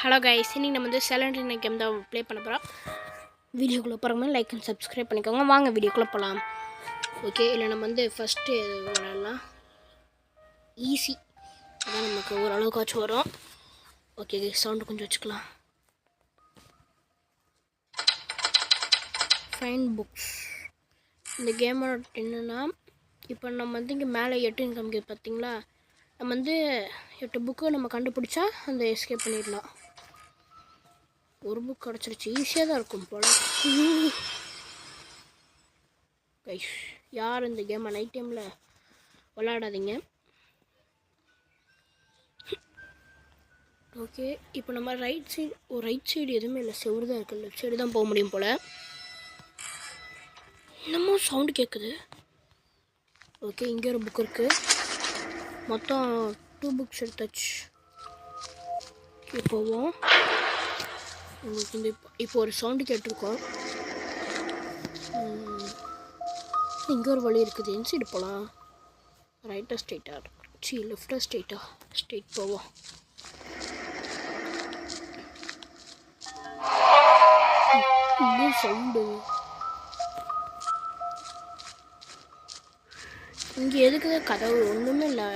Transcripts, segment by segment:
Hello guys, இன்னைக்கு நம்ம வந்து சேலண்ட் கேம் தான் ப்ளே பண்ண போகிறோம். வீடியோக்குள்ளே போகிறோம்னா லைக் அண்ட் சப்ஸ்கிரைப் பண்ணிக்கோங்க. வாங்க வீடியோக்குள்ளே போகலாம். ஓகே, இல்லை நம்ம வந்து ஃபஸ்ட்டு விளாட்லாம். ஈஸி அதான் நமக்கு ஓரளவுக்காச்சும் வரும். ஓகே, சவுண்டு கொஞ்சம் வச்சுக்கலாம். Fine books. இந்த கேமோட என்னென்னா, இப்போ நம்ம வந்து இங்கே மேலே 8 காமிக்குது பார்த்தீங்களா. நம்ம வந்து 8 புக்கு நம்ம கண்டுபிடிச்சா அந்த எஸ்கேப் பண்ணிடலாம். ஒரு புக் கிடச்சிருச்சு. ஈஸியாக தான் இருக்கும் போல். கைஸ், யார் இந்த கேமை நைட் டைமில் விளாடாதீங்க. ஓகே, இப்போ நம்ம ரைட் சைடு எதுவுமே இல்லை, செவ்வறு தான் இருக்குது. லெஃப்ட் சைடு தான் போக முடியும் போல். இன்னமும் சவுண்டு கேட்குது. ஓகே, இங்கே ஒரு புக் இருக்குது. மொத்தம் 2 புக்ஸ் எடுத்தாச்சு. ஓகே, போவோம். உங்களுக்கு இந்த இப்போ ஒரு சவுண்டு கேட்டிருக்கோம். இங்கே ஒரு வழி இருக்குது. என் சைடு போகலாம். ரைட்டாக ஸ்ட்ரெயிட்டாக லெஃப்டாக ஸ்ட்ரெயிட் போவோம். இன்னும் சவுண்டு இங்கே எதுக்குது? கதவு ஒன்றுமே இல்லை.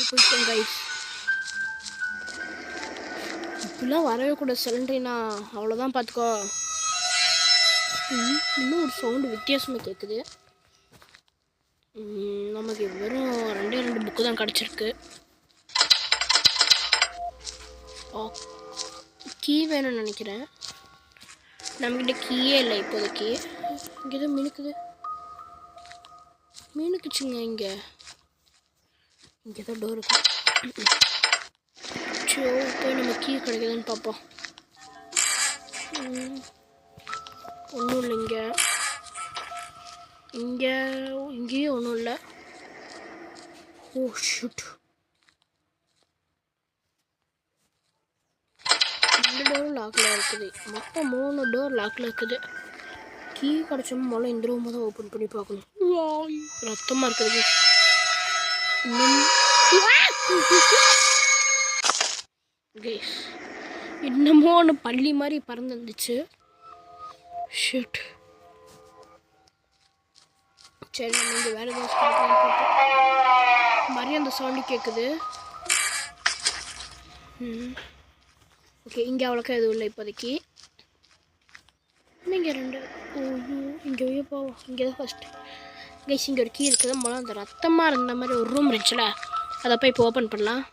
போயிட்டேன் கைஸ். இப்படிலாம் வரவே கூட சிலிண்டரினா அவ்வளோதான் பார்த்துக்கோ. இன்னும் ஒரு சவுண்டு வித்தியாசமாக கேட்குது. நமக்கு வெறும் 2 புக்கு தான் கிடச்சிருக்கு. கீ வேணும்னு நினைக்கிறேன். நம்மக்கிட்ட கீயே இல்லை இப்போதைக்கு. இங்கே எதுவும் மீனுக்குச்சுங்க. இங்கே தான் டோர் இருக்கு. சரி, போய் நம்ம கீ கிடைக்குதுன்னு பார்ப்போம். ஒன்றும் இல்லை. இங்கேயும் ஒன்றும் இல்லை. ஓ ஷூட், 2 டோர் லாக்கில் இருக்குது. மொத்தம் 3 டோர் லாக்கில் இருக்குது. கீ கிடச்சோம் முதல்ல இந்த ரூமை தான் ஓப்பன் பண்ணி பார்க்கணும். ரத்தமாக இருக்குது. என்னமோ ஒன்று பள்ளி மாதிரி பறந்து வந்துச்சு. ஷிட். சரி, நம்ம இங்கே வேறு ஏதாவது மாதிரி அந்த சவுண்டு கேட்குது. ஓகே, இங்கே அவ்வளோக்கா எதுவும் இல்லை இப்போதைக்கு. இங்கே 2 இங்கேயே போவோம். இங்கே தான் ஃபஸ்ட்டு கைஸ். இங்கே ஒரு கீ இருக்குது. முதல்ல அந்த ரத்தமாக இருந்த மாதிரி ஒரு ரூம் இருந்துச்சுல, அதை போய் இப்போ ஓப்பன் பண்ணலாம்.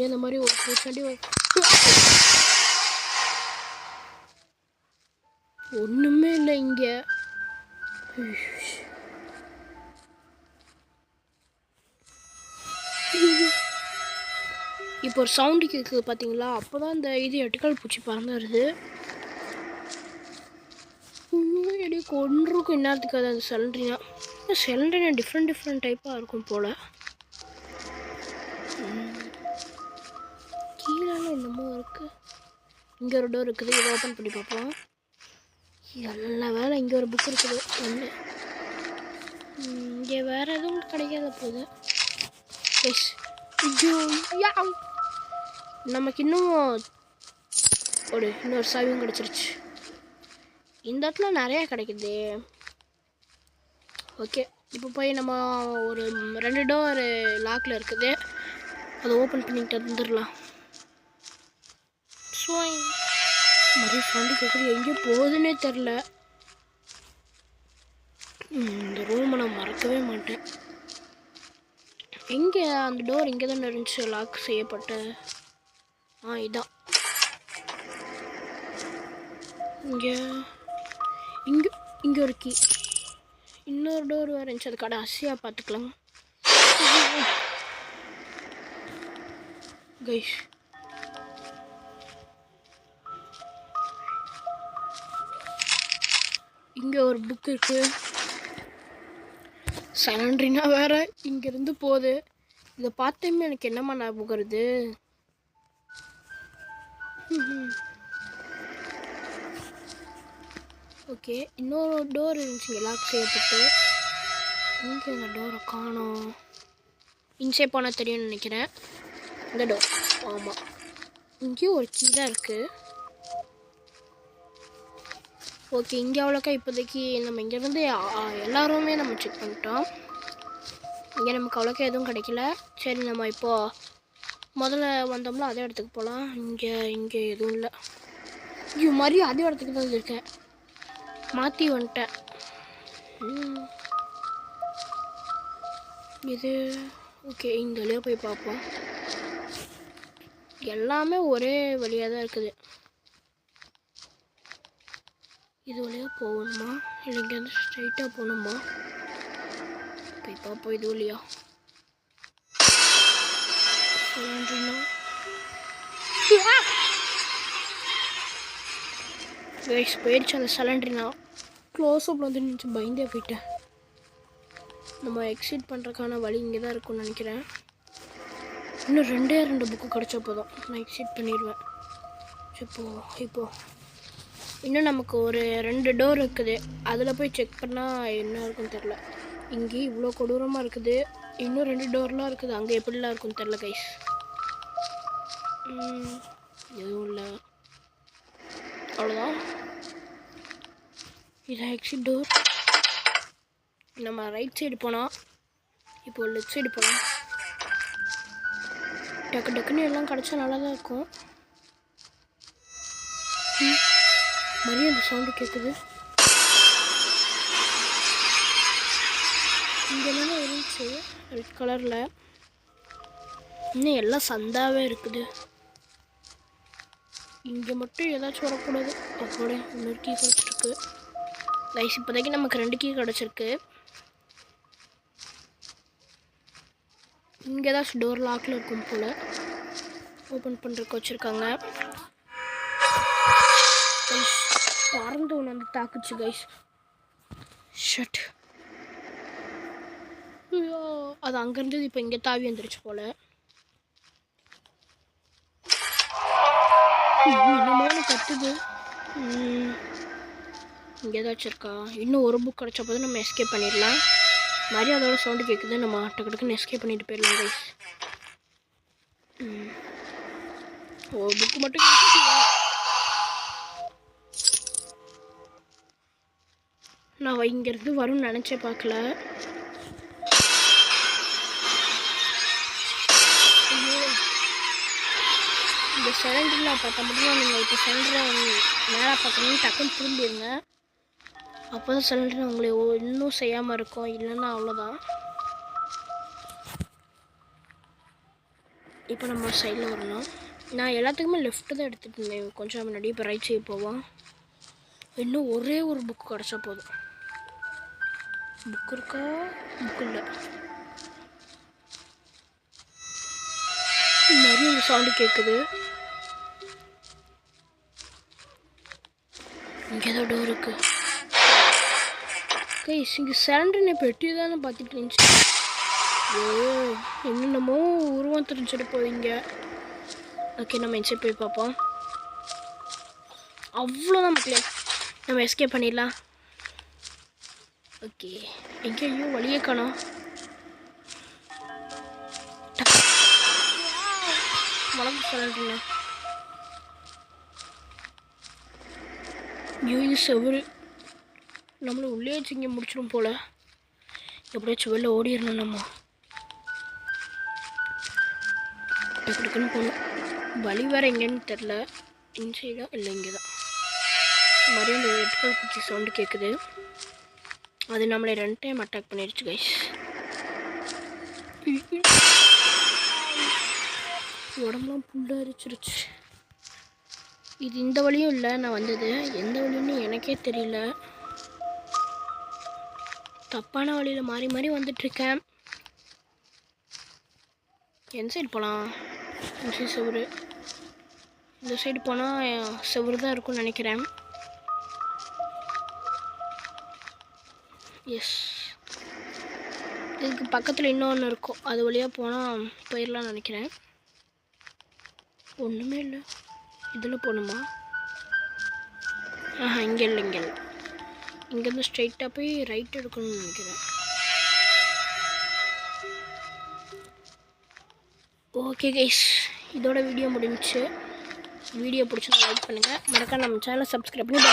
அந்த மாதிரி ஒரு பூச்சாண்டி ஒன்றுமே இல்லை இங்கே. இப்போ ஒரு சவுண்டு கேட்குது பார்த்தீங்களா. அப்போ தான் இந்த எட்டுக்கால் பூச்சி பறந்து வருது. எனக்கு ஒன்றுக்கும் இந்நேரத்துக்கு அது அந்த சிலிண்டரினா டிஃப்ரெண்ட் டைப்பாக இருக்கும் போல். கீழே என்னமோ இருக்குது. இங்கே ஒரு டோர் இருக்குது. இதை ஓப்பன் பண்ணி பார்ப்போம். நல்ல வேலை இங்கே ஒரு புக் இருக்குது. ஒன்று இங்கே வேறு எதுவும் கிடைக்காத போகுது. நமக்கு இன்னொரு சாவியும் கிடச்சிருச்சு. இந்த இடத்துல நிறையா கிடைக்குது. ஓகே, இப்போ போய் நம்ம ஒரு 2 டோர் லாக்கில் இருக்குது. அதை ஓப்பன் பண்ணிக்கிட்டு வந்துடலாம். நிறைய சவுண்டு கேட்குது. எங்கேயோ போகுதுன்னே தெரில. இந்த ரூமை நான் மறக்கவே மாட்டேன். எங்கே அந்த டோர் இங்கே தான் இருந்துச்சு, லாக் செய்யப்பட்ட. இதான் இங்கே ஒரு கீ. இன்னொரு டோர் வேறு இருந்துச்சு. அது கடைசியாக பார்த்துக்கலாம் கைஸ். இங்கே ஒரு புக் இருக்குது. சிலிண்டரினா வேறு இங்கேருந்து போகுது. இதை பார்த்தேமே எனக்கு என்னம்மா ஞாபகம் வருது. ஓகே, இன்னொரு டோர் இருந்துச்சுங்க லாக் செய்யப்பட்டு. இங்கே அந்த டோரை காணோம். இன்சே போனால் தெரியும்னு நினைக்கிறேன். இந்த டோர், ஆமாம், இங்கேயும் ஒரு கீ தான் இருக்குது. ஓகே, இங்கே அவ்வளோக்கா இப்போதைக்கு நம்ம இங்கேருந்து எல்லாருமே நம்ம செக் பண்ணிட்டோம். இங்கே நமக்கு அவ்வளோக்கா எதுவும் கிடைக்கல. சரி, நம்ம இப்போது முதல்ல வந்தோம்ல அதே இடத்துக்கு போகலாம். இங்கே எதுவும் இல்லை. ஐயோ, மாதிரியும் அதே இடத்துக்கு தான் இருக்கேன், மாற்றி வந்துட்டேன். இது ஓகே, இந்த வழியாக போய் பார்ப்போம். எல்லாமே ஒரே வழியாக தான் இருக்குது. இது வழியாக போகணுமா இல்லை இங்கேருந்து ஸ்ட்ரைட்டாக போகணுமா? போய் பார்ப்போம். இது வழியா போயிடுச்சு அந்த சிலிண்டரினா. க்ளோஸ் அப்பில் வந்து நினச்சி பயந்தே போயிட்டேன். நம்ம எக்ஸிட் பண்ணுறதுக்கான வழி இங்கே தான் இருக்கும்னு நினைக்கிறேன். இன்னும் 2 புக்கு கிடச்சா போதும், நான் எக்ஸிட் பண்ணிடுவேன். இப்போது இன்னும் நமக்கு ஒரு 2 டோர் இருக்குது. அதில் போய் செக் பண்ணால் என்ன இருக்குன்னு தெரில. இங்கே இவ்வளோ கொடூரமாக இருக்குது. இன்னும் 2 டோர்லாம் இருக்குது. அங்கே எப்படிலாம் இருக்குன்னு தெரில கைஸ். எதுவும் இல்லை, அவ்வளோதான். இதான் எக்ஸிட் டோர். நம்ம ரைட் சைடு போனால், இப்போது லெஃப்ட் சைடு போகலாம். டக்குன்னு எல்லாம் கிடச்சா நல்லா தான் இருக்கும். மறுபடியும் அந்த சவுண்டு கேட்குது. இங்கே எல்லாமே இருந்துச்சு ரெட் கலரில். இன்னும் எல்லாம் சந்தாவே இருக்குது. இங்கே மட்டும் ஏதாச்சும் வரக்கூடாது. அப்போட இன்னொரு கீ கிடச்சிருக்கு கைஸ். இப்போதைக்கு நமக்கு 2 கீ கிடச்சிருக்கு. இங்கே ஏதாச்சும் டோர் லாக்கில் இருக்கும் போல். ஓப்பன் பண்ணுறதுக்கு வச்சுருக்காங்க. பறந்து ஒன்று வந்து தாக்குச்சு கைஸ். ஷட், அது அங்கேருந்து இப்போ இங்கே தாவி வந்துருச்சு போல். என்னமோன்னு கத்துது. இங்கே ஏதாச்சும் இருக்கா? இன்னும் ஒரு புக் கிடச்ச போது நம்ம எஸ்கேப் பண்ணிடலாம். மாதிரி அதோட சவுண்டு கேட்குது. நம்ம டக்குன்னு எஸ்கேப் பண்ணிட்டு போயிடலாம் கைஸ். ஒரு புக்கு மட்டும் நான் இங்கேருந்து வரும்னு நினச்சே பார்க்கல. இந்த சிலிண்டரில் பார்த்தா மட்டும் நீங்கள் இப்போ சிலிண்டரை மேலே பார்க்கணும், டக்குன்னு திரும்பிடுங்க. அப்போ தான் சிலிண்டர் உங்களை இன்னும் செய்யாமல் இருக்கும், இல்லைன்னா அவ்வளோதான். இப்போ நம்ம சைடில் வரணும். நான் எல்லாத்துக்குமே லெஃப்ட்டு தான் எடுத்துகிட்டு இருந்தேன் கொஞ்சம் முன்னாடி. இப்போ ரைட் சைடு போவோம். இன்னும் ஒரே ஒரு புக்கு கிடச்சா போதும். புக் இருக்கா? புக் இல்லை. நிறைய ஒரு சவுண்டு கேட்குது. இங்கே ஏதோ டோர் இருக்கு கைஸ். இங்கே சிலிண்டர்னு பெட்டி தானே பார்த்துட்டு இருந்துச்சு. என்னென்னமோ உருவம் தெரிஞ்சுட்டு போவீங்க. ஓகே, நம்ம என்ஜாய் போய் பார்ப்போம். அவ்வளோதான் மக்களே, நம்ம எஸ்கேப் பண்ணிடலாம். ஓகே, எங்கேயும் வழியே காணோம். வளர்ந்து சொல்லிட்டுண்ணா இது செவரு நம்மளை உள்ளே வச்சு இங்கே முடிச்சிடும் போல். எப்படியாச்சும் வெளில ஓடிடணும். நம்ம டக்குன்னு போகணும். வழி வேறு எங்கேன்னு தெரில. இன்சைடா இல்லை இங்கே தான். மறுபடியும் அந்த ரெட் கலர் பூச்சி சவுண்டு கேட்குது. அது நம்மளை 2 டைம் அட்டாக் பண்ணிடுச்சு கைஸ். உடம்புலாம் புல்லாக அரிச்சிருச்சு. இது இந்த வழியும் இல்லை, நான் வந்தது எந்த வழின்னு எனக்கே தெரியல. தப்பான வழியில் மாறி மாறி வந்துட்டுருக்கேன். எந்த சைடு போகலாம்? இந்த சைடு செவரு. இந்த சைடு போனால் செவரு தான் இருக்கும்னு நினைக்கிறேன். எஸ், இதுக்கு பக்கத்தில் இன்னொன்று இருக்கும். அது வழியாக போனால் போயிடலாம்னு நினைக்கிறேன். ஒன்றுமே இல்லை. இதில் போகணுமா? இங்கே இல்லை, இங்கே இல்லை. இங்கேருந்து ஸ்ட்ரைட்டாக போய் ரைட் எடுக்கணும்னு நினைக்கிறேன். ஓகே கைஸ், இதோட வீடியோ முடிஞ்சிச்சு. வீடியோ பிடிச்சா லைக் பண்ணுங்கள், மறக்காம நம்ம சேனலை சப்ஸ்கிரைப் பண்ணி